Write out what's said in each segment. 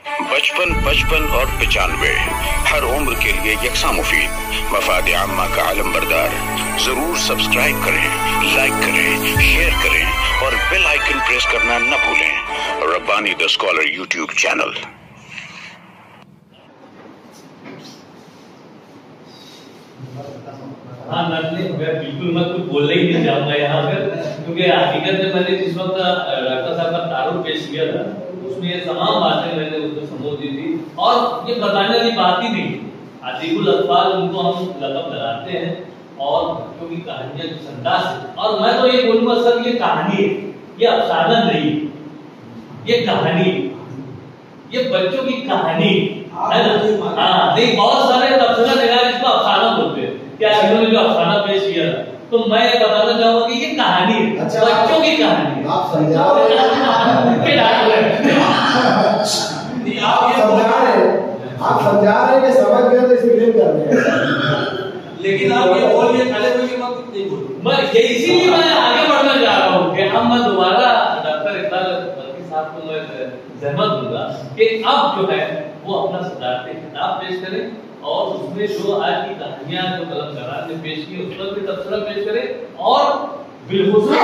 55 55 और 95 हर उम्र के लिए यकसा मुफीद, मफाद आम्मा का आलम बरदार। जरूर सब्सक्राइब करें, लाइक करें, शेयर करें और बेल आइकन प्रेस करना न भूलें। Rabbani the scholar YouTube channel. हाँ मैं बिल्कुल मैं कुछ बोलने ही नहीं चाहूंगा यहाँ पर, क्योंकि हकीकत में मैंने जिस वक्त डॉक्टर साहब का तारुफ पेश किया था उसमें ये तमाम बातें मैंने उसको संबोधित दी थी, और ये बताने वाली बात ही नहीं। अदीबुल अत्फाल उनको हम लक़ब लगाते हैं और बच्चों की कहानियां जिस अंदाज से, और मैं तो ये बोलूंगा सर ये कहानी है, ये अफसाना नहीं, ये कहानी, ये बच्चों की कहानी है ना। हाँ नहीं, बहुत सारे तबसरा निगार इसको अफसाना बोलते हैं, क्या इन्होंने जो अफसाना पेश किया था, तो मैं बताना चाहूंगा कि ये कहानी है, अच्छा, बच्चों की कहानी। आप समझा रहे हैं, आप समझा रहे हैं कि समझ गए तो इसलिए कर रहे हैं, लेकिन आप ये बोल रहे पहले कोई मत नहीं बोल। मैं इसीलिए मैं आगे बढ़ना चाह रहा हूँ कि हम मैं दोबारा डॉक्टर इकबाल बल्कि साहब को मैं जहमत दूंगा कि अब जो है वो अपना सदारती किताब पेश करें और उसमें जो आज की कहानियां जो कलम करार ने पेश की उस पर भी तबसरा पेश करें, और बिलखुसूस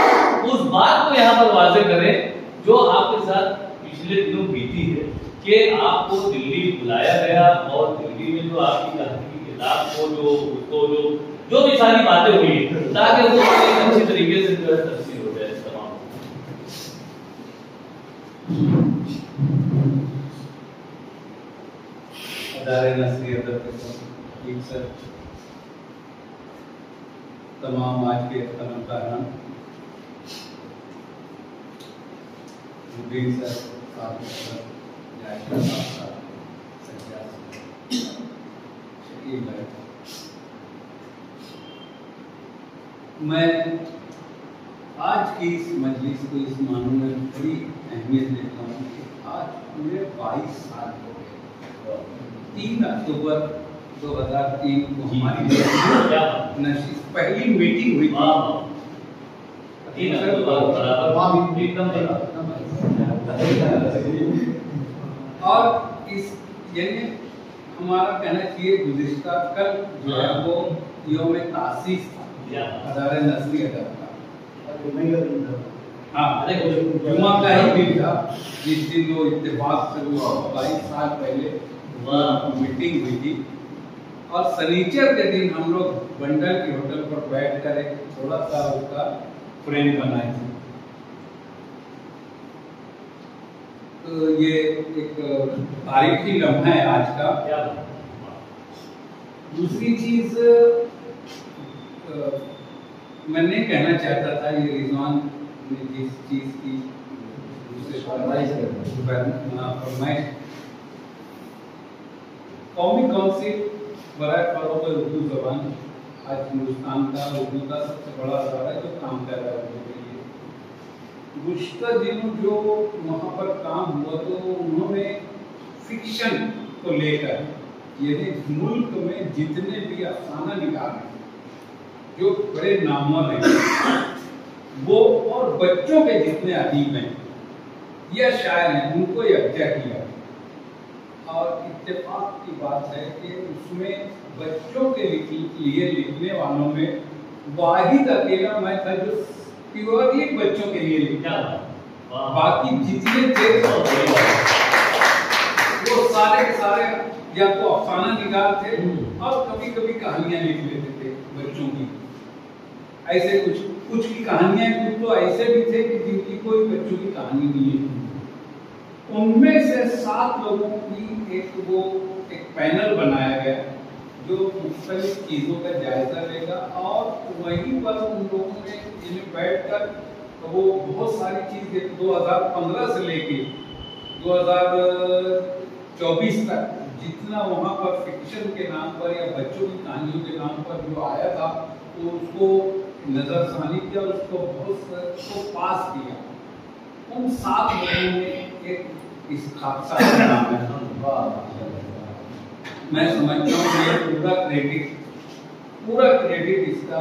उस बात को यहाँ पर वाज़ेह करें जो आपके साथ पिछले दिनों बीती है कि आपको दिल्ली बुलाया गया और दिल्ली में जो आपकी कहानी की किताब को जो भी सारी बातें हुई ताकि वो एक अच्छी तरीके से जो है तफसीर हो जाए तमाम। अदारे नस्री अदब के सर तमाम आज के तनक़ारान मुदीर सर, साबिक़ सर, जायशा साहब, सज्जाद शकील भाई, मैं आज की इस मजलिस को इस मानों में बड़ी अहमियत देता हूँ कि आज पूरे 22 साल हो गए। 3 अक्टूबर 2003 को हमारी पहली मीटिंग हुई थी। और इस यानी हमारा कहना चाहिए गुज़िश्ता कल जो है वो यौम तासीस था अदारे नस्री अदब का। हाँ जुमा का ही दिन था जिस दिन वो इत्तेफाक से वो 22 साल पहले मीटिंग हुई थी, और शनिचर के दिन हम लोग बंडल के होटल पर बैठकर एक थोड़ा सा उसका फ्रेम बनाए थे। तो ये एक तारीखी लम्हा है आज का। दूसरी चीज मैं नहीं कहना चाहता था, ये रिजवान ने जिस चीज की फरमाइश कौमी काउंसिल बराए फरोग़ उर्दू ज़बान आज हिंदुस्तान का उर्दू का सबसे बड़ा अदारा है जो काम कर रहा है उर्दू के लिए। गुज़िश्ता दिनों जो वहाँ पर काम हुआ तो उन्होंने फिक्शन को लेकर यानी मुल्क में जितने भी अफसाना निगार हैं जो बड़े नामवर हैं वो, और बच्चों के जितने अदीब हैं या शायर हैं उनको यकजा किया। और इत्तेफाक की बात है कि उसमें बच्चों के लिए लिखने वालों में वाहिद अकेला मैं था जो प्योरली बच्चों के लिए लिखा। बाकी जितने थे वो सारे के सारे या तो अफसाना निगार थे और कभी कभी कहानियां लिख लेते थे बच्चों की। ऐसे कुछ की कहानियां, कुछ तो ऐसे भी थे कि जिनकी कोई बच्चों की कहानी नहीं है। उनमें से 7 लोगों की एक पैनल बनाया गया जो मुख्तलिफ चीज़ों का जायजा लेगा, और वहीं पर उन लोगों ने जिन्हें बैठकर वो बहुत सारी चीज़ें 2015 से लेके 2024 तक जितना वहाँ पर फिक्शन के नाम पर या बच्चों की कहानियों के नाम पर जो आया था तो उसको नज़रसानी किया, उसको बहुत पास किया। उन 7 लोगों ने एक इस हादसा का नाम है। मैं समझता हूँ ये पूरा क्रेडिट इसका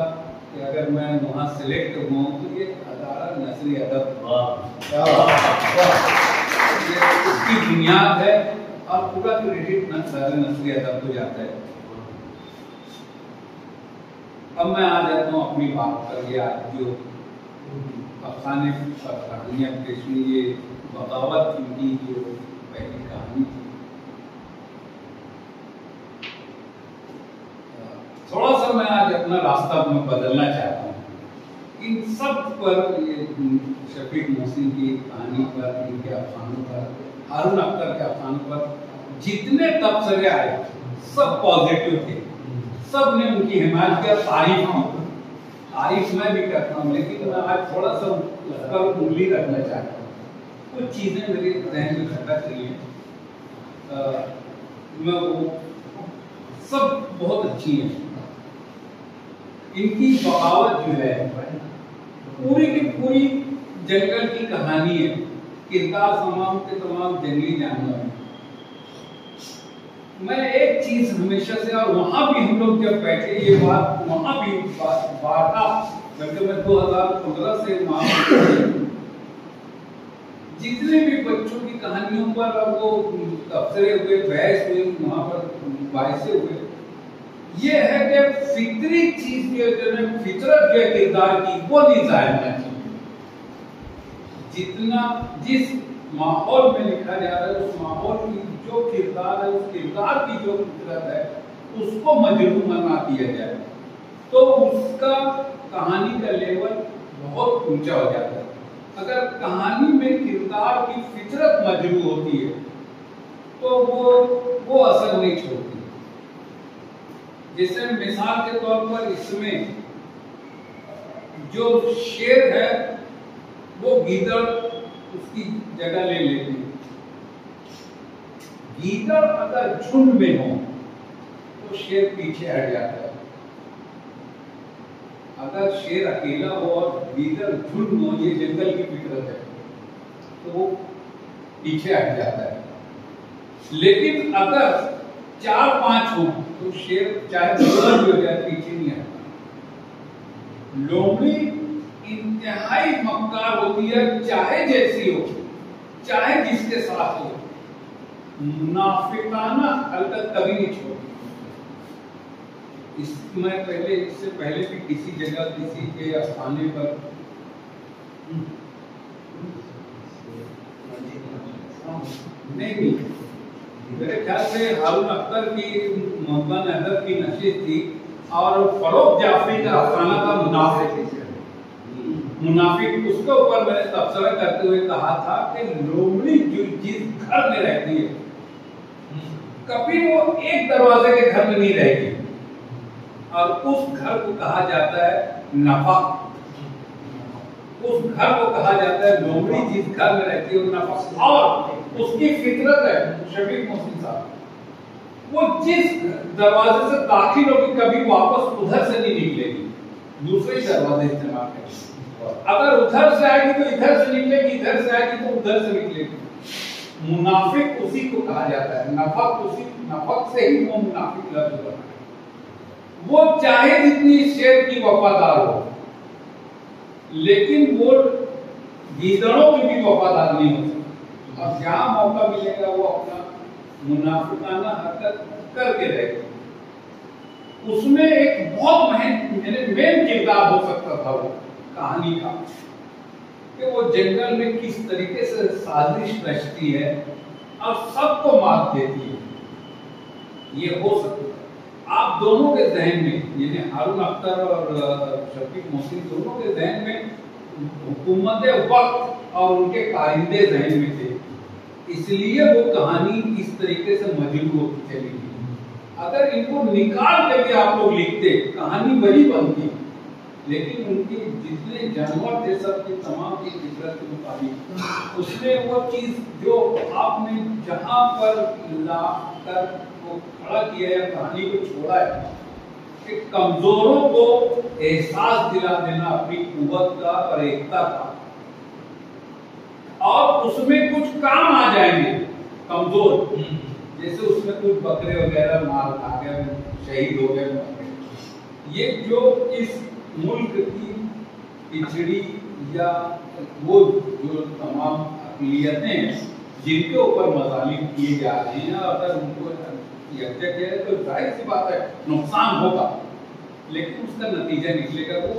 कि अगर मैं वहाँ सिलेक्ट हुआ हूँ तो ये अदारा नस्री अदब ये उसकी बुनियाद है। और पूरा क्रेडिट नस्री अदब को जाता है। अब मैं आ जाता हूँ अपनी बात पर, ये आज जो अफसाने पर कहानियाँ पेश हुई, ये बगावत की जो पहली कहानी थी, थोड़ा सा मैं आज अपना रास्ता में बदलना चाहता हूँ। इन सब पर, ये शफीक मोहसिन की कहानी पर, इनके अफसानों पर, हारून अख्तर के अफसानों पर जितने तबसरे आए सब पॉजिटिव थे, सब ने उनकी हिमायत किया, तारीफ मैं भी करता हूँ, लेकिन मैं आज थोड़ा सा उस पर उंगली रखना चाहता हूँ। कुछ चीजें मेरे जहन में खटक रही हैं, मैं वो सब बहुत अच्छी हैं। इनकी बगावत जो है पूरी की पूरी जंगल की कहानी है, किरदार तमाम के तमाम जंगली जानवर हैं। मैं एक चीज हमेशा से, और वहां भी हम लोग जब बैठे ये बात वहां भी बात बल्कि मैं 2015 से वहां जितने भी बच्चों की कहानियों पर अब वो तबसरे हुए, बहस हुई, वहां पर बाइसे हुए, ये है कि फितरी चीज की फितरत जो है किरदार की वो नहीं जाहिर होना चाहिए। जितना जिस माहौल में लिखा जा रहा है उस माहौल की जो किरदार है, उस किरदार की जो फितरत है, उसको मजरूह बना दिया जाए तो उसका कहानी का लेवल बहुत ऊंचा हो जाता है। अगर कहानी में किरदार की फितरत मजरूह होती है तो वो असर नहीं छोड़ती। जैसे मिसाल के तौर पर इसमें जो शेर है वो गीदड़ उसकी जगह ले लेती है। गीदड़ अगर झुंड में हो तो शेर पीछे हट जाता है, अगर शेर अकेला हो और गीदड़ झुंड में हो, ये जंगल की फितरत है, तो वो पीछे हट जाता है। लेकिन अगर 4-5 हो तो शेर चाहे दूर भी हो जाए पीछे नहीं हटता। लोमड़ी इंतहाई मक्कार होती है, चाहे जैसी हो, चाहे जिसके साथ हो, मुनाफिकाना हरकत कभी नहीं छोड़ती। इससे पहले भी किसी जगह किसी के अफसाने पर नहीं, मेरे ख्याल से हारून अख्तर की मोहम्मद अहमद की नशीद थी और फरोख जाफरी का अफसाना था मुनाफिक। उसके ऊपर मैंने तबसरा करते हुए कहा था कि लोमड़ी जिस घर में रहती है कभी वो एक दरवाजे के घर में नहीं रहेगी, और उस घर को कहा जाता है नफक। उस घर को कहा जाता है, लोमड़ी जिस घर में रहती है वो नफक। और उसकी फितरत है शफीक मोहसिन साहब, वो जिस दरवाजे से दाखिल होगी कभी वापस उधर से नहीं निकलेगी, दूसरे दरवाजे इस्तेमाल करेगी। अगर उधर से आएगी तो इधर से निकलेगी, इधर से आएगी तो उधर से निकलेगी। मुनाफिक उसी को कहा जाता है, नफक से ही वो मुनाफिक लफ्ज़ बना है। वो चाहे जितनी शेर की वफादार हो, लेकिन वो गीदड़ों की भी वफादार नहीं हो सकती, और जहां मौका मिलेगा वो अपना मुनाफिकाना हरकत करके रहेगी। उसमें एक बहुत मेन किरदार हो सकता था वो कहानी का, कि वो जंगल में किस तरीके से साजिश रचती है और सबको मात देती है। ये हो सकता है आप दोनों के जहन में, यानी हारून अख्तर और शफीक मोहसिन दोनों के जहन में हुकूमत वक्त और उनके कारिंदे जहन में थे, इसलिए वो कहानी इस तरीके से मजबूत होती चली गई। अगर इनको निकाल के भी आप लोग लिखते कहानी वही बनती, लेकिन उनके जितने जानवर थे सबके तमाम की फितरत के मुताबिक उसमें वो चीज जो आपने जहां पर ला कर वो खड़ा किया है, कहानी को छोड़ा है, कि कमजोरों को एहसास दिला देना अपनी कुव्वत का और एकता का, और उसमें कुछ काम आ जाएंगे कमजोर, जैसे उसमें कुछ बकरे वगैरह मार खा गए, शहीद हो गए। ये जो इस मुल्क की पिछड़ी या वो जो तमाम अक़लियतें हैं जिनके ऊपर मजालिम किए जा रहे हैं, अगर उनको हत्या किया है तो जाहिर सी बात है नुकसान होगा, लेकिन उसका नतीजा निकलेगा। वो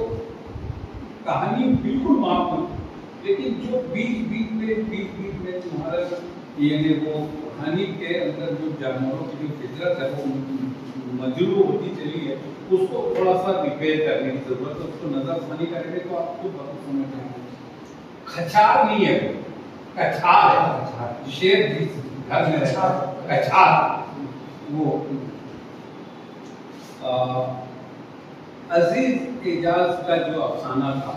कहानी बिल्कुल माफ नहीं, लेकिन जो बीच बीच में तुम्हारा ये वो कहानी के अंदर जो जानवरों की जो फितरत है वो मजरूह होती चली है, उसको थोड़ा सा रिपेयर करने की जरूरत है। उसको नजरसानी करेंगे तो आपको बहुत समझ में आएगा। खचार नहीं है, कछार है। शेर जिस घर में रहता है, कछार। वो अजीज एजाज का जो अफसाना था,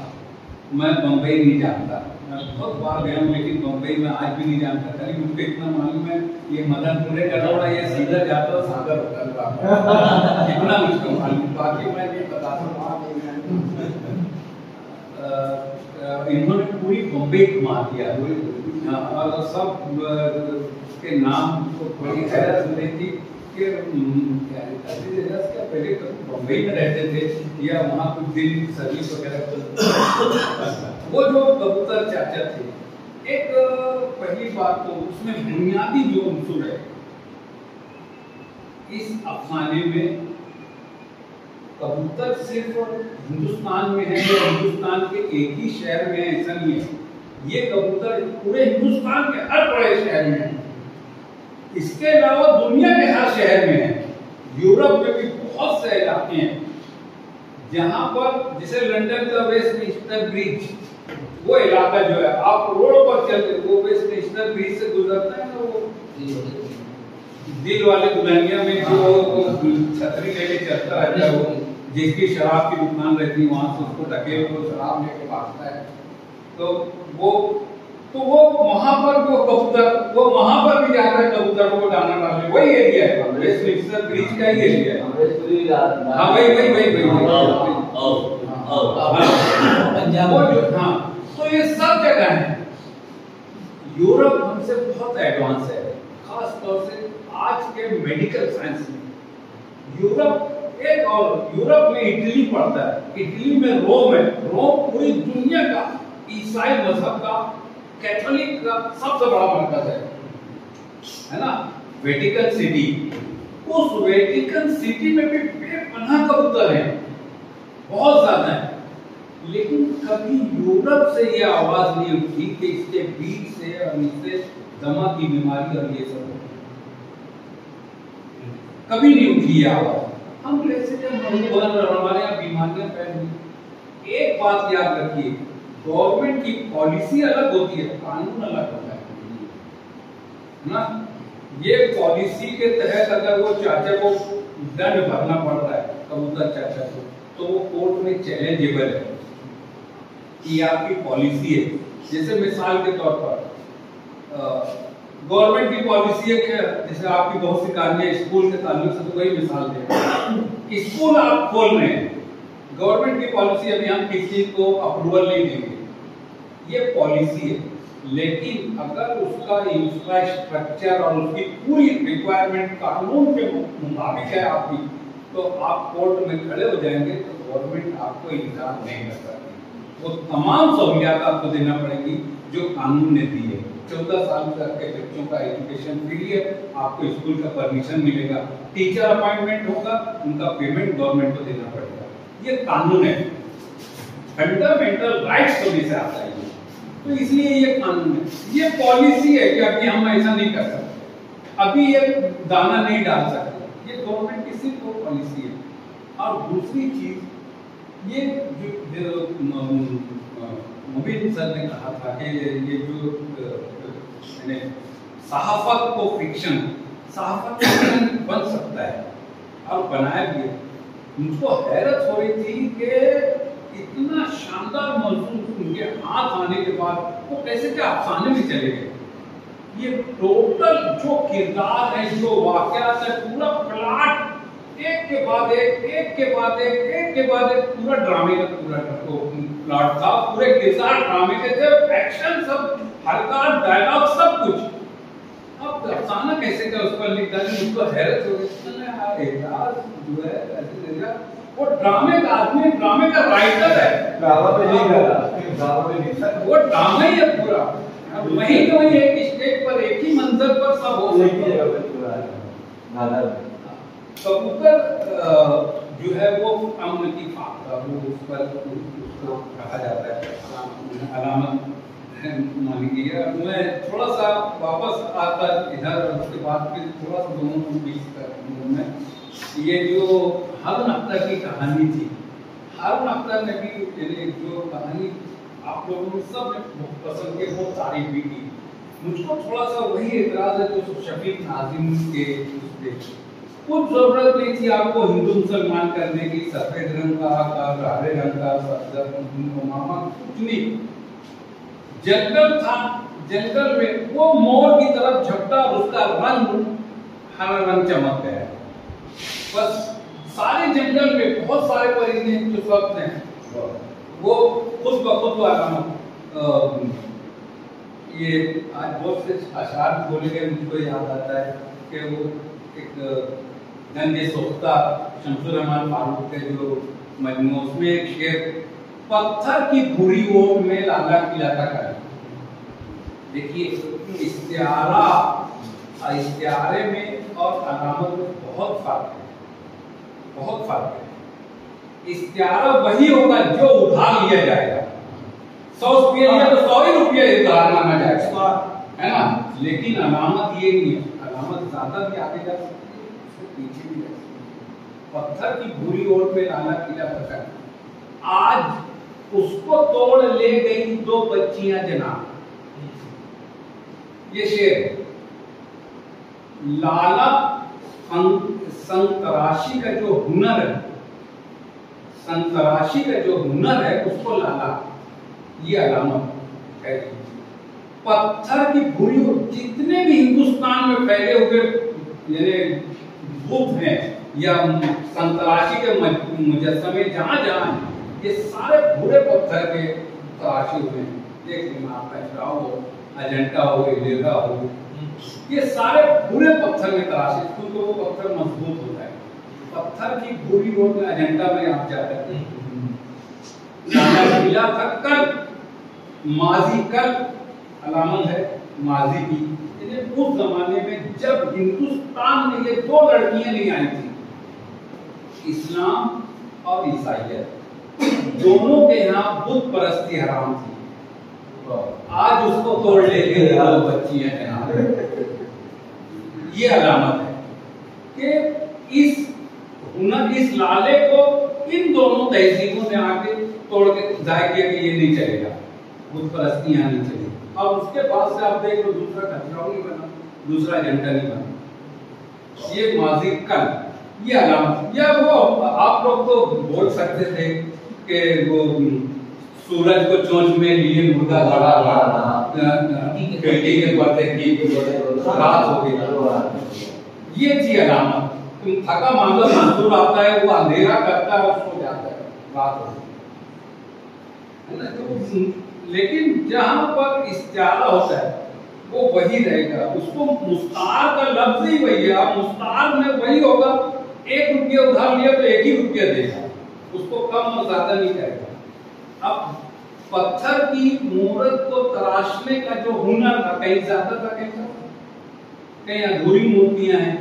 मैं बम्बई नहीं जानता, मैं बहुत बार गया हूँ, लेकिन बम्बई में आज भी नहीं जानता। खाली मुझे इतना मालूम है ये मदनपुरे का दौड़ा, ये सीधा जाता है सागर होटल, इतना मुझको मालूम, बाकी मैं नहीं बता सकता। इन्होंने पूरी बम्बई घुमा दिया और सब के नाम को बड़ी हैरत हो रही थी कि पहले तो बम्बई में रहते थे या वहाँ कुछ दिन सर्विस वगैरह। वो जो कबूतर चाचा थे, एक पहली बात तो उसमें बुनियादी जो उनसुर है इस अफसाने में, कबूतर सिर्फ हिंदुस्तान में है या हिंदुस्तान के एक ही शहर में है ऐसा नहीं है। ये कबूतर पूरे हिंदुस्तान के हर बड़े शहर में है, इसके अलावा दुनिया के हर शहर में है। यूरोप में भी बहुत से इलाके हैं जहां पर, जैसे लंदन का वेस्टमिंस्टर ब्रिज, वो इलाका जो है आप रोड पर चलते, वो वेस्टमिंस्टर ब्रिज से गुजरता है ना, वो दिल वाले दुल्हनिया में जो छतरी लेके चलता रहता है, वो जिसकी शराब की दुकान रहती है वहां से उसको ढकेल को शराब लेके भागता है, तो वो वहां पर वो कबूतर, वो वहां पर भी जाता है कबूतरों को दाना डालने। वही एरिया है, वेस्टमिंस्टर ब्रिज का ही एरिया है। हाँ वही तो ये सब जगह है। यूरोप हमसे बहुत एडवांस है, खास तौर से आज के मेडिकल साइंस में। यूरोप में इटली पड़ता है, इटली में रोम है। रोम पूरी दुनिया का ईसाई मजहब का, कैथोलिक का सबसे बड़ा मरकज है ना, वेटिकन सिटी। उस वेटिकन सिटी में भी बेपनाह कबूतर हैं, बहुत ज्यादा है, लेकिन कभी यूरोप से ये आवाज नहीं उठी कि इसके बीच से और इससे दमा की बीमारी और ये सब कभी नहीं उठी ये आवाज। हम कैसे जब हमारे यहाँ बीमारियां फैल गई। एक बात याद रखिए, गवर्नमेंट की पॉलिसी अलग होती है, कानून अलग होता है ना। ये पॉलिसी के तहत अगर वो चाचा को दंड भरना पड़ रहा है कबूतर चाचा को, तो वो कोर्ट में चैलेंजेबल है कि आपकी पॉलिसी है। जैसे मिसाल के तौर पर गवर्नमेंट की पॉलिसी है कि जैसे आपकी बहुत सी कहानियां स्कूल के ताल्लुक से, तो वही मिसाल दें, स्कूल आप खोल रहे हैं, गवर्नमेंट की पॉलिसी अभी हम किसी को अप्रूवल नहीं देंगे, ये पॉलिसी है। लेकिन अगर उसका इंफ्रास्ट्रक्चर और उसकी पूरी रिक्वायरमेंट कानून के मुताबिक है आपकी, तो आप कोर्ट में खड़े हो जाएंगे तो गवर्नमेंट आपको इनकार नहीं कर सकती। वो तमाम सहूलियात आपको देना पड़ेगी जो कानून ने दी है। 14 साल तक के बच्चों का एजुकेशन फ्री है, आपको स्कूल का परमिशन मिलेगा, टीचर अपॉइंटमेंट होगा, उनका पेमेंट गवर्नमेंट को देना पड़ेगा। ये कानून है, फंडामेंटल राइट्स को भी से आता है, तो इसलिए ये कानून है। ये पॉलिसी है कि अभी हम ऐसा नहीं कर सकते, अभी ये दाना नहीं डाल सकते, ये गवर्नमेंट की सिर्फ वो पॉलिसी है। और दूसरी चीज ये जो मुबीन सर ने कहा था कि ये जो सहाफत को फिक्शन बन सकता है और बनाया भी। मुझको हैरत हो रही थी कि इतना शानदार महसूस उनके हाथ आने के बाद वो कैसे क्या अफसाने में चले गए। ये टोटल जो किरदार है, जो वाकयात है, पूरा प्लॉट एक के बाद एक पूरा ड्रामे का पूरा प्लॉट था, पूरे किरदार ड्रामे के थे, एक्शन सब, हरकत, डायलॉग सब कुछ। अब अफसाना कैसे क्या उस पर लिखता है, मुझको हैरत हो गई यार, जो है ऐसे वो ड्रामे का आदमी, ड्रामे का राइटर है, ड्रामा पे नहीं कर रहा, ड्रामा पे नहीं, वो ड्रामा ही है पूरा। वहीं के वहीं एक स्टेज पर एक ही मंजर पर सब हो सकते हैं। कबूतर जो है वो अम्न की खाक का वो उस पर उसको कहा जाता है अलामत मान लीजिए। मैं थोड़ा सा वापस आकर इधर उसके बाद फिर थोड़ा सा दोनों को बीच में ये जो हारून अख्तर की कहानी थी, हारून अख्तर ने भी जो कहानी आप लोगों ने सब ने बहुत पसंद की, बहुत तारीफ भी की। मुझको थोड़ा सा वही एतराज है जो शफीक नाज़िम के उसपे कुछ जरूरत नहीं थी आपको हिंदू मुसलमान करने की, सफेद रंग का हरे रंग का मामा कुछ नहीं। जंगल था, जंगल में वो मोर की तरफ झपटा, उसका रंग हरा रंग चमक गया। बस सारे जंगल में बहुत सारे परिंदे जो सब हैं वो खुद ब खुद ये आज बहुत से अशार बोले गए, मुझको याद आता है कि वो एक गंजे सोख्ता शमसुर रहमान फारूक के जो मजमू उसमें एक शेर पत्थर की बुरी ओट में लाला खिलाता कर। देखिए इस्तिआरे में और अलामत में बहुत फर्क है, बहुत फर्क है। इस्तिआरा वही होगा जो उधार लिया जाएगा, 100 रुपये लिया तो 100 ही रुपये उधार मांगा जाएगा, है ना। लेकिन अलामत ये नहीं है, अलामत ज्यादा भी आगे जा सकती है, पीछे भी जा सकती है। पत्थर की बुरी ओर पे लाला किला पकड़, आज उसको तोड़ ले गई 2 बच्चियां जनाब। ये शेर लाला संतराशी का जो हुनर है, संतराशी का जो हुनर है उसको लाला, ये अलामत है। पत्थर की बुरी जितने भी हिंदुस्तान में फैले हुए यानी बुत हैं या संतराशी के मुजस्समे जहां जहां ये सारे बुरे पत्थर के तराशे हुए हैं। देख लेना आप खजुराहो हो, अजंता हो, एलेगा हो, ये सारे बुरे पत्थर में तराशे, क्योंकि वो पत्थर मजबूत होता है। पत्थर की बुरी रोड में अजंता में आप जा सकते हैं। लाला किला थक्कर माजी कल अलामत है माजी की। उस जमाने में जब हिंदुस्तान में ये 2 लड़कियां नहीं आई थी, इस्लाम और ईसाइयत, दोनों के यहाँ बुत परस्ती हराम थी। आज उसको तोड़ लेके 2 बच्चियां हैं। ये अलामत है कि इस हुनर, इस लाले को इन दोनों तहजीबों ने आके तोड़ के जाहिर किया कि ये नहीं चलेगा, बुत परस्ती यहाँ नहीं चलेगी। और उसके बाद से आप देख लो दूसरा खजुराहो नहीं बना, दूसरा एजेंडा नहीं बना। ये माजी कल, ये अलामत, या वो आप लोग तो बोल सकते थे कि वो सूरज को चोंच में लिए मुर्गा खड़ा खिड़की के पर्दे की रात हो गई। ये थी अलामत। तुम थका मांगा मंसूर आता है, वो अंधेरा करता है और सो जाता है, रात हो गई। लेकिन जहां पर इस्तिआरा होता है वो वही रहेगा, उसको मुस्तार का लफ्ज ही वही है। आप मुस्तार में वही होगा, 1 रुपया उधार लिया तो 1 ही रुपया देगा, उसको कम और ज्यादा नहीं करेगा। अब पत्थर की मूर्त को तराशने का जो हुनर था, कहीं ज्यादा था, कहीं अधूरी मूर्तियां हैं,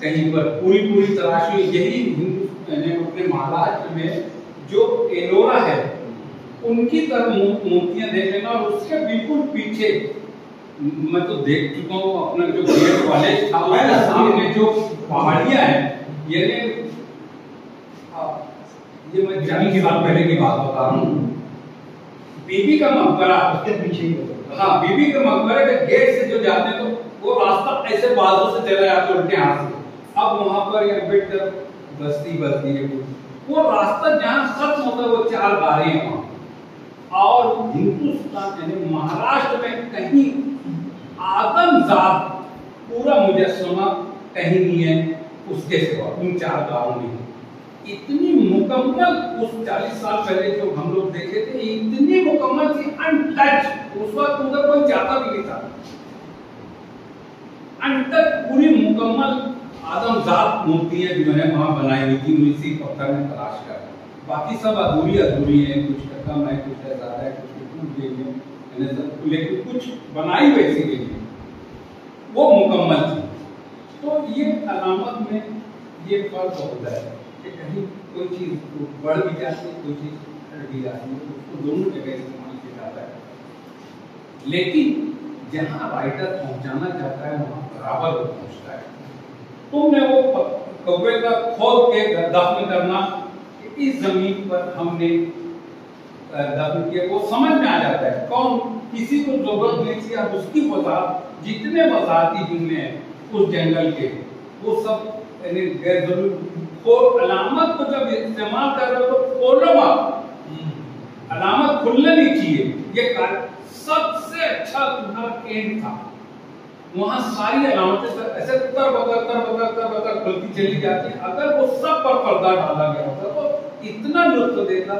कहीं पर पूरी तराशी। यही अपने महाराष्ट्र में जो एलोरा है उनकी तरफ मूर्तियां देख लेना। और उसके बिल्कुल पीछे मैं तो देख चुका हूँ, अपना जो गेट वाले सामने जो पहाड़ियां हैं, ये मैं 40 साल पहले की बात बता रहा हूँ। बीबी का मकबरा उसके पीछे, हाँ, बीबी के मकबरे के गेट से जो जाते हैं तो वो रास्ता ऐसे बाजू से चला जाता है उल्टे हाथ से। अब वहां पर अम्बेडकर बस्ती बस्ती है, वो रास्ता जहाँ खत्म होता है वो 4 बारें हैं वहां। और हिंदुस्तान यानी महाराष्ट्र में कहीं आदमजात पूरा मुजस्समा कहीं नहीं है उसके सिवा, उन 4 गांवों में। इतनी मुकम्मल उस 40 साल पहले जो हम लोग देखे थे, इतनी मुकम्मल थी, अनटच। उस वक्त उधर कोई जाता भी नहीं था, अनटच पूरी मुकम्मल आदमजात मूर्तियां जो है वहां बनाई हुई थी, इसी पत्थर में तलाश कर। बाकी सब अधूरी है, कुछ कम है, कुछ ज्यादा है, कुछ टूट गई लेकिन कुछ बनाई वैसी गई वो मुकम्मल थी। तो ये अलामत में ये फर्क होता है कि कहीं कोई चीज़ बढ़ भी जाती है, कोई चीज़ घट भी जाती है, उसको दोनों जगह इस्तेमाल किया जाता है। लेकिन जहाँ राइटर पहुँचाना चाहता है वहाँ बराबर पहुँचता है। तो मैं वो कौवे का खोद के दफन करना, इस जमीन पर हमने दफन किया, वो समझ में आ जाता है। कौन किसी को जरूरत नहीं थी, अब उसकी वजाहत, जितने वजाहती जुमले हैं उस जंगल के, वो सब गैर जरूरी। अलामत को जब इस्तेमाल कर रहे हो तो खोलो आप, अलामत खुलना नहीं चाहिए। ये सबसे अच्छा तुम्हारा एंड था, वहां सारी अलामतें ऐसे तर खुलती चली जाती है। अगर वो सब पर पर्दा डाला गया होता तो इतना लुत्फ देता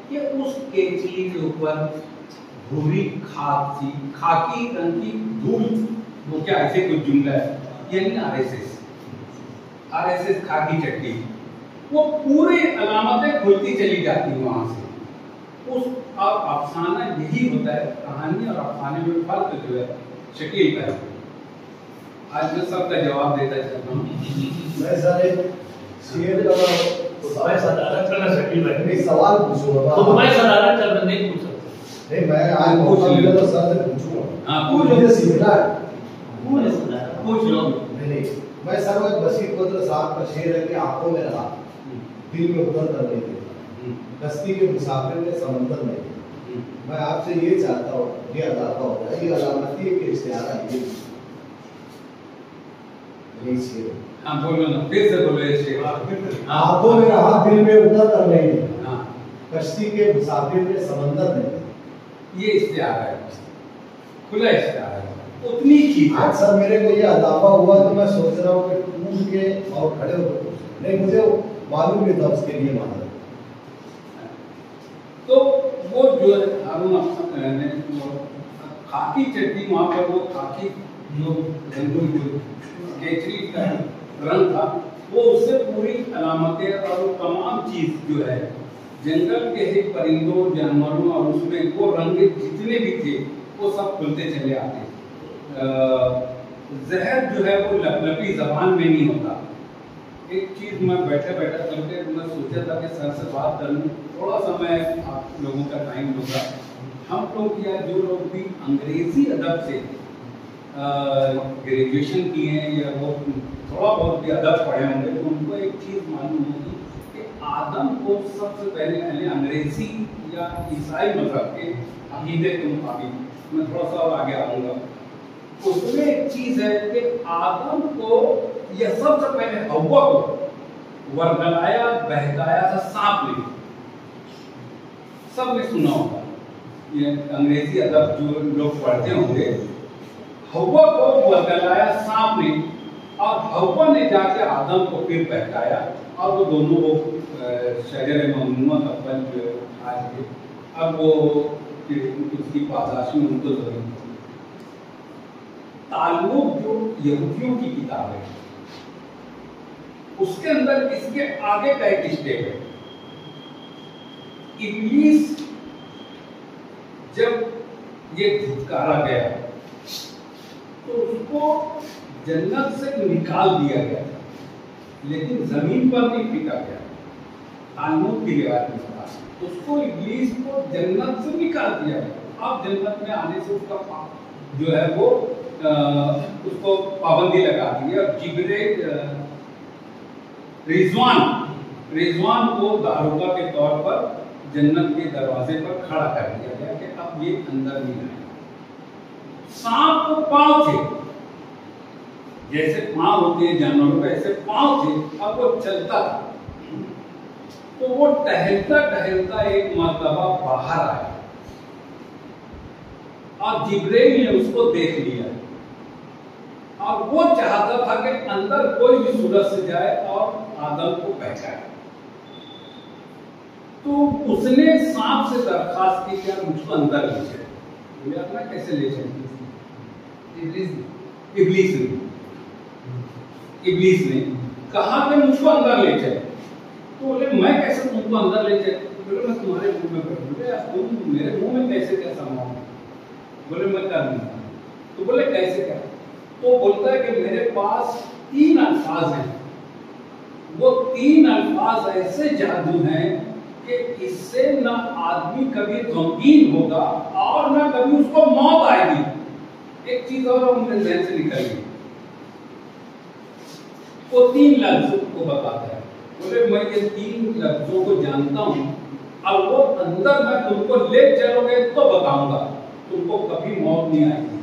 कि उस केचली के ऊपर भूरी खाक थी, खाकी रंग की धूल थी। वो क्या ऐसे कुछ जुमला है, यानी आरएसएस खाकी चट्टी, वो पूरी अलामतें खुलती चली जाती वहां से। उस अफसाना यही होता है, कहानी और अफसाने में फर्क जो है शकील का है। आज मैं सबका जवाब देता चलता हूँ। मैं सर एक शेर का मैं सदारत करना शकील भाई, एक सवाल पूछूंगा। तो मैं सदारत करना नहीं पूछ सकता। नहीं, मैं आज मौका मिला तो सर से पूछूंगा। हाँ, पूछ मुझे सीखना है। पूछ लो। नहीं, मैं सर एक बशीर बद्र साहब का शेर है कि आंखों में रहा, दिल में उतर कर नहीं देता, कश्ती के मुसाफिर ने समंदर नहीं। मैं आपसे ये चाहता हूँ, ये अदाफा हो जाए, ये अलामती है कि इश्तिहार है, ये शेर। हाँ बोलो ना, फिर से बोलो ये शेर। आंखों में रहा, दिल में उतर कर नहीं देता, हाँ, कश्ती के मुसाफिर ने समंदर नहीं। ये इश्तिहार है, खुला इश्तिहार है, उतनी चीज है। आज सर मेरे को ये अदाफा हुआ तो मैं सोच रहा हूँ कि टूट के और खड़े होकर, नहीं मुझे मालूम नहीं था उसके लिए माना। तो वो जो हारून ने खाकी चट्टी, वहां पर वो खाकी जो केचरी का रंग था, वो उससे पूरी अलामतें और वो तमाम चीज जो है जंगल के ही परिंदों जानवरों और उसमें वो रंग जितने भी थे वो सब खुलते चले आते। जहर जो है वो लपलपी जबान में नहीं होता। एक चीज मैं बैठे बैठे करके मैं सोचा था कि सर से बात करूं, थोड़ा समय आप लोगों का टाइम होगा। हम लोग या जो लोग भी अंग्रेजी अदब से ग्रेजुएशन किए हैं या वो थोड़ा बहुत भी अदब पढ़े होंगे तो उनको एक चीज़ मालूम होगी कि आदम को सबसे पहले अंग्रेजी या ईसाई मजहब के अकीदे के मुताबिक, मैं थोड़ा सा और आगे आऊँगा, उसमें एक चीज़ है कि आदम को यह सबसे पहले हव्वा को वर्गलाया बहकाया था सांप ने। सबने सुना होगा, ये अंग्रेजी अदब जो लोग पढ़ते होंगे, हव्वा को वर्गलाया सांप ने और हव्वा ने जाके आदम को फिर बहकाया और वो दोनों वो शजर ममनूआ का फल जो खा के अब वो उसकी पादाश में उनको जरूर। ताल्लुक जो यहूदियों की किताब है उसके अंदर इसके आगे का एक स्टेप है। इब्लीस जब ये धुतकारा गया तो उसको जन्नत से निकाल दिया गया, लेकिन जमीन पर नहीं फेंका गया। ताल्लुक की रिवायत में उसको इब्लीस को जन्नत से निकाल दिया गया। अब जन्नत में आने से उसका जो है वो उसको पाबंदी लगा दी है और जिब्रील रिजवान को दारोगा के तौर पर जन्नत के दरवाजे पर खड़ा कर दिया गया कि अब ये अंदर नहीं आए। सांप को पांव थे, जैसे पांव होते हैं जानवरों के, ऐसे पांव थे, अब वो चलता था। तो वो टहलता टहलता एक मर्तबा बाहर आया और जिब्रील ने उसको देख लिया और वो चाहता था कि अंदर कोई भी सूरज से जाए और आदम को बहकाए। तो उसने सांप से दरखास्त की कि मुझको अंदर ले जाए। बोले अपना कैसे ले जाएंगे? इब्लीस ने कहा कि मुझको अंदर ले जाए। तो बोले मैं कैसे तुमको अंदर ले जाए? बोले मैं तुम्हारे मुंह में बैठूं। बोले तुम मेरे मुंह में कैसे कैसा माओ? बोले मैं कर दूंगा। तो बोले कैसे क्या? तो बोलता है कि मेरे पास 3 अल्फाज हैं, वो 3 अल्फाज ऐसे जादू हैं कि इससे ना आदमी कभी गमगीन होगा और ना कभी उसको मौत आएगी। एक चीज और मेरे जहन से निकल गई, वो 3 लफ्जों को बताता है। बोले मैं ये 3 लफ्जों को जानता हूं और वो अंदर मैं तुमको ले चलोगे तो बताऊंगा, तुमको कभी मौत नहीं आएगी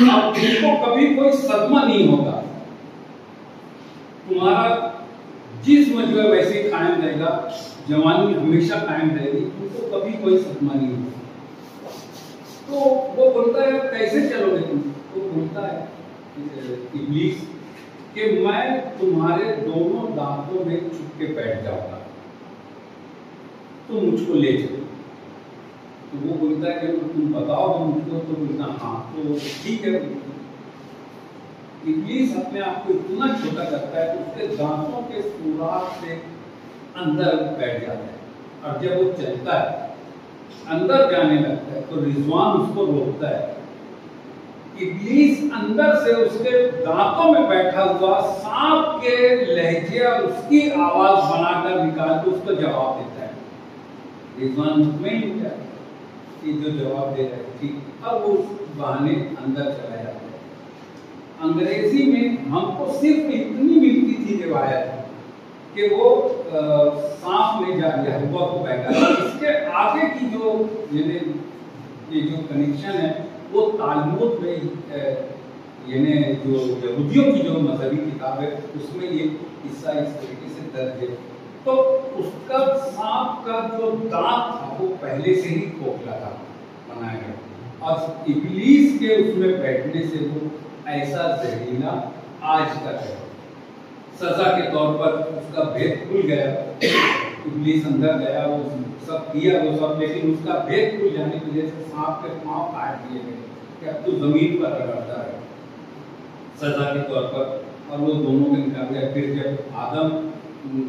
और तुमको कभी कोई सदमा नहीं होगा, तुम्हारा जिस्म जो है वैसे ही कायम रहेगा, जवानी हमेशा कायम रहेगी, तुमको कभी कोई सदमा नहीं होगा। तो वो बोलता है कैसे चलोगे तुम? तो बोलता है इब्लीस कि मैं तुम्हारे दोनों दांतों में छुप के बैठ जाऊंगा, तुम मुझको ले चलो। तो वो बोलता है कि तुम बताओ मुझको। तो बोलता हाँ, तो ठीक है। इब्लीस अपने आप को इतना छोटा करता है कि उसके दांतों के सुराख से अंदर बैठ जाता है, और जब वो चलता है अंदर जाने लगता है तो रिजवान उसको रोकता है। इब्लीस अंदर से उसके दांतों में बैठा हुआ सांप के लहजे और उसकी आवाज बनाकर निकाल के उसको जवाब देता है। रिजवान मुतमईन हो जाता है कि जो जवाब दे रहा है ठीक, अब वो बहाने अंदर चला जाता है। अंग्रेजी में हमको सिर्फ इतनी मिलती थी रिवायत कि वो सांप में जा गया हुआ को बैठा। इसके आगे की जो ये जो कनेक्शन है वो तालमुद में यानी जो यहूदियों की जो मजहबी किताब है उसमें ये किस्सा इस तरीके से दर्ज है। तो उसका सांप का जो दांत था वो पहले से ही खोखला था, बनाया गया, और इब्लीस के उसमें बैठने से वो ऐसा जहरीला आज तक है। सजा के तौर पर उसका भेद खुल गया, इब्लीस अंदर गया, वो सब किया वो सब, लेकिन उसका भेद खुल जाने की वजह से सांप के पांव काट दिए गए कि अब तो जमीन पर रगड़ता है सजा के तौर पर, और वो दोनों को निकाल गया। फिर जब आदम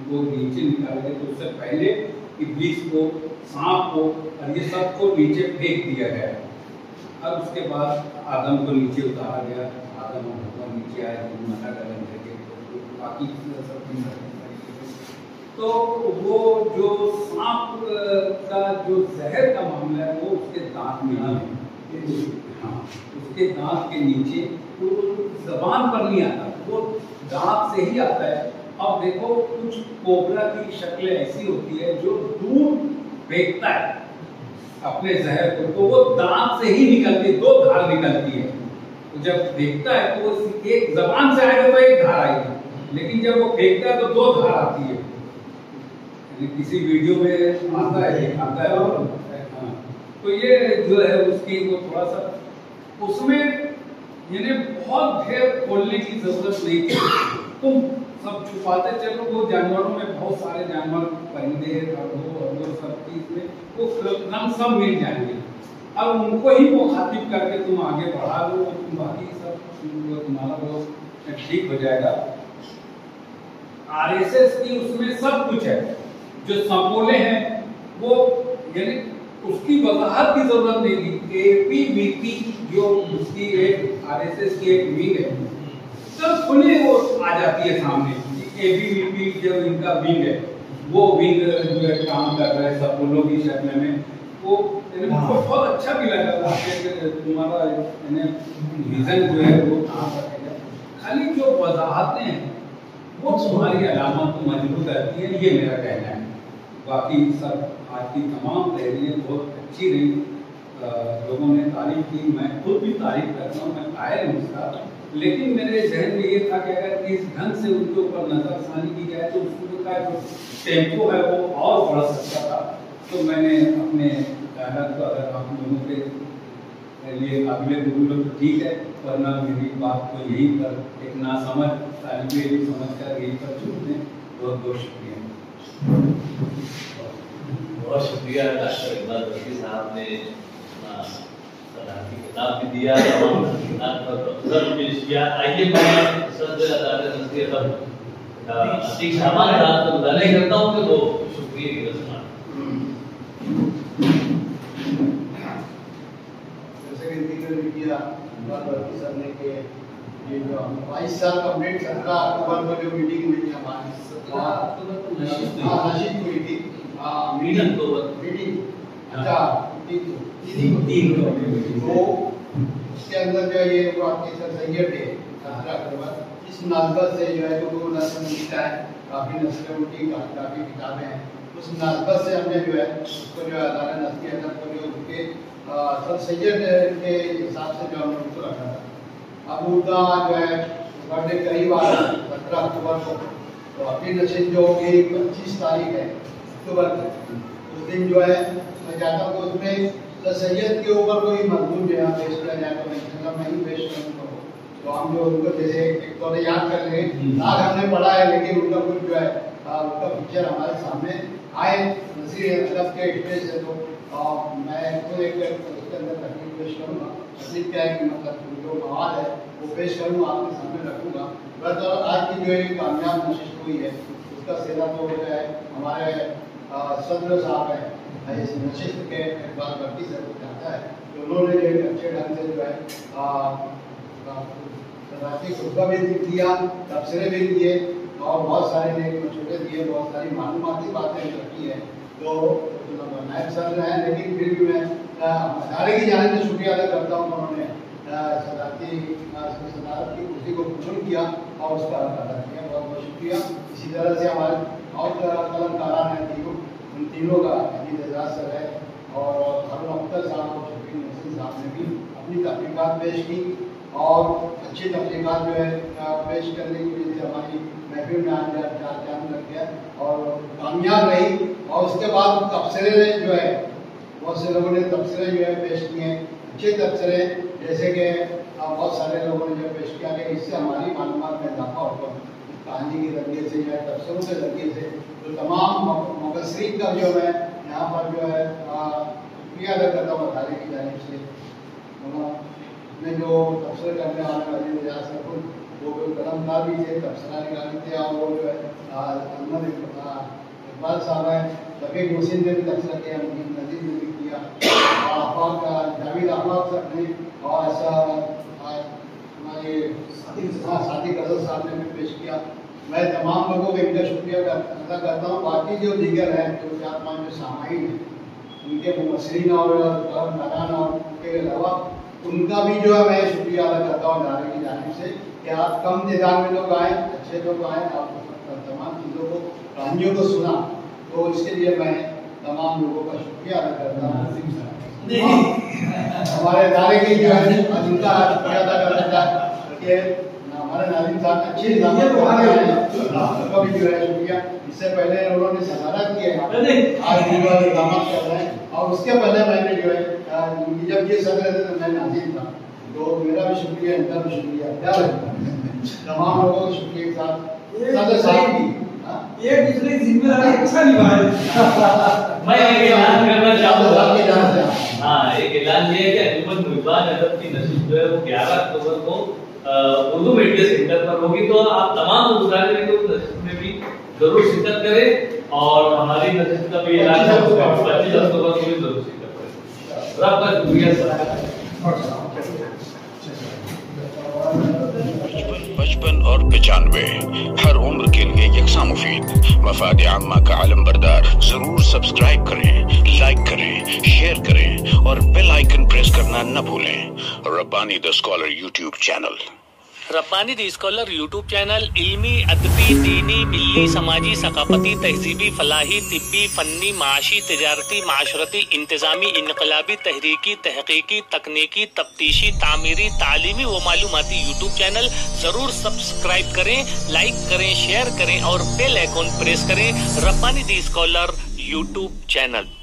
को नीचे निकाल गए तो उससे पहले इब्लीस को, सांप को और ये सब को नीचे फेंक दिया गया, और उसके बाद आदम को नीचे उतारा गया। आदम और हव्वा नीचे आए, मना कर बाकी सब। तो वो जो सांप का जो जहर का मामला है वो उसके दांत में ही है। हाँ, उसके दांत के नीचे, तो जबान पर नहीं आता, वो दांत से ही आता है। अब देखो कुछ कोबरा की शक्लें ऐसी होती है जो दूर फेंकता है अपने जहर को, तो वो दांत से ही निकलती, 2 धार निकलती है। तो जब फेंकता है तो वो एक जबान से आएगा तो एक धार आएगी, लेकिन जब वो फेंकता है तो 2 धार आती है। किसी वीडियो में आता है और हाँ, तो ये जो है उसकी वो थोड़ा सा उसमें यानी बहुत ढेर खोलने की जरूरत नहीं थी। तुम सब छुपाते चलो, वो जानवरों में बहुत सारे जानवर, परिंदे और वो सब चीज में वो रंग सब मिल जाएंगे, अब उनको ही वो खातिब करके तुम आगे बढ़ा लो, बाकी सब तुम्हारा वो ठीक हो जाएगा। आरएसएस की उसमें सब कुछ है, जो संपोले हैं वो यानी उसकी वजाहत की जरूरत नहीं थी। एपीवीपी जो उसकी एक आरएसएस की एक विंग है, सब खुले वो आ जाती है सामने। एबीवीपी जो इनका विंग है वो विंग जो है काम कर रहा है संपोलों की शक्ल में। वो बहुत अच्छा भी लगा तुम्हारा विजन जो है वो काम करेगा। खाली जो वजाहतें हैं वो तुम्हारी अलामत को मजबूत करती है, ये मेरा कहना है। बाकी सब आज की तमाम तहरीरें बहुत अच्छी रही, लोगों ने तारीफ की, मैं खुद भी तारीफ करता हूँ, मैं कायल हूँ उसका। लेकिन मेरे जहन में ये था कि अगर इस ढंग से उनके ऊपर नजरसानी की जाए तो उसका जो टेम्पो है वो और बढ़ सकता था। तो मैंने अपने ख्यालात को अगर आप लोगों के लिए काबिल कबूल तो ठीक है, वरना मेरी बात को यहीं पर एक नासमझ तालिब इल्म समझ कर यहीं पर छोड़ दें। बहुत बहुत शुक्रिया। बहुत शुक्रिया डॉक्टर इकबाल बख्शी साहब ने किताब भी दिया, किताब पर प्रोफेसर पेश किया। आइए मैं सदर अदालत नसीहत अतीक सामान साहब को गुजारिश करता हूँ कि वो शुक्रिया की रस्म जैसे कि ये जो 22 साल कंप्लीट 17 अक्टूबर को जो मीटिंग हुई थी हमारी, नशीद हुई थी मीटिंग। अच्छा, तो इसके अंदर जो ये वो आपके सर सैयद थे 17 अक्टूबर, इस मुनासबत से जो है जो नस्ल मिलता है, काफ़ी नस्लें उनकी काफ़ी किताबें हैं, उस मुनासबत से हमने जो है उसको जो है अदालत नस्ली अदब को जो उनके सर सैयद के हिसाब से जो हमने उसको रखा था। अब उनका जो है बर्थडे करीब आ रहा है 17 अक्टूबर को, तो अपनी नशीद जो होगी 25 तारीख है अक्टूबर की, उस दिन जो है मैं चाहता हूँ कि उसमें सर सैयद के ऊपर कोई मजमून जो है पेश किया जाए, तो मैं ही पेश करूँगा। तो हम जो उनको जैसे एक तो याद कर लेंगे, आज हमने पढ़ा है लेकिन उनका कुछ जो है उनका पिक्चर हमारे सामने आए नसीर अदब के स्टेज से, तो मैं तो एक उसके अंदर तकलीफ पेश करूँगा। तकलीफ क्या है कि मतलब जो मवाद है वो पेश करूँगा, आपके सामने रखूँगा। बस आज की जो एक कामयाब नशिश हुई है उसका सेरा तो जो है हमारे सदर साहब हैं, इस नशिश के इकबाल भट्टी से जाता है, तो उन्होंने जो एक अच्छे ढंग से जो है राष्ट्रीय खुतबा भी दिया, तबसरे भी दिए और बहुत सारे नए छोटे दिए, बहुत सारी मालूमाती बातें रखी है। तो नायब सर हैं, लेकिन फिर भी मैं अदारे की जानिब से शुक्रिया अदा करता हूँ, उन्होंने सदारत की कुर्सी को कबूल किया और उसका अदा किया, बहुत बहुत शुक्रिया। इसी तरह से हमारे और कलमकारान हैं तीनों, उन तीनों का अजीज एजाज सर है और हारून अख्तर साहब और शफीक नसीर साहब ने भी अपनी तहकीकात पेश की और अच्छी तहकीकात जो है पेश करने की वजह से हमारी महफिल में आज जान लग गया और कामयाब रही। और उसके बाद तबसरे जो है बहुत से लोगों ने तबसरे जो है पेश किए, अच्छे तबसरे, जैसे कि बहुत सारे लोगों ने जो पेश किया कि इससे हमारी मालूमात में इजाफा होगा कहानी के जरिए से या तबसरों के जरिए से। तो तमाम मुबस्सिरीन का जो है यहाँ पर जो है शुक्रिया अदा करता हूँ अदारे की जानिब से। में जो तबसरे करने वाले वो कलमकार भी थे, तबसरा निकाली थे, और वो जो है अहमद इकबाल साहब हैं, रफीक हुसैन ने भी तबसरा किया, मुनीम नजीर ने भी किया, और अफाक का जावेद अहमद साहब ने, और ऐसा हमारे साथी कजल साहब ने भी पेश किया। मैं तमाम लोगों को इनका शुक्रिया अदा करता हूँ। बाकी जो दीगर हैं जो 4-5 जो सामाइन हैं उनके मुबस्सिरीन और कलमकारान और उनके अलावा उनका भी जो है मैं शुक्रिया अदा करता हूँ अदारे की जानिब से कि आप कम तादाद में लोग आए, अच्छे लोग आए, आप तमाम चीज़ों को कहानियों को सुना, तो इसके लिए मैं तमाम लोगों का शुक्रिया अदा करता हूँ। हमारे अदारे की जो है उनका शुक्रिया अदा करता है कि हमारे नाज़रीन साहब अच्छे उनका भी जो है शुक्रिया। इससे पहले उन्होंने सदारत किया, आज इक़दाम कर रहे हैं, और उसके पहले मैंने जो है जब ये सदर थे तो मैं नाज़रीन था, तो मेरा भी शुक्रिया, इनका भी शुक्रिया, तमाम लोगों का शुक्रिया के साथ सदर साहब की एक दूसरे की जिम्मेदारी अच्छा निभाए। मैं एक ऐलान करना चाहूँगा। हाँ, एक ऐलान ये है कि अंजुमन मुहिब्बान अदब की नशिश जो है वो 11 अक्टूबर को उर्दू मीडिया सेंटर पर होगी, तो आप तमाम गुजारिश को नशिश में भी जरूर शिरकत करें और हमारी नशिश का भी ऐलान 25 अक्टूबर को भी जरूर शिरकत करें। आपका शुक्रिया। 55 और 95 हर उम्र के लिए यकसा मुफीद। मफाद आम्मा का आलम बरदार। जरूर सब्सक्राइब करें, लाइक करें, शेयर करें और बेल आइकन प्रेस करना न भूलें। Rabbani the scholar YouTube channel. Rabbani the scholar YouTube channel इल्मी, अदबी, दीनी, मिल्ली, समाजी, सकाफती, तहजीबी, फलाही, तिब्बी, फन्नी, माशी, तिजारती, माशरती, इंतजामी, इनकलाबी, तहरीकी, तहकीकी, तकनीकी, तफ्तीशी, तामीरी, तालीमी व मालूमाती यूट्यूब चैनल जरूर सब्सक्राइब करें, लाइक करें, शेयर करें और बेल आइकन प्रेस करें। Rabbani the scholar YouTube channel.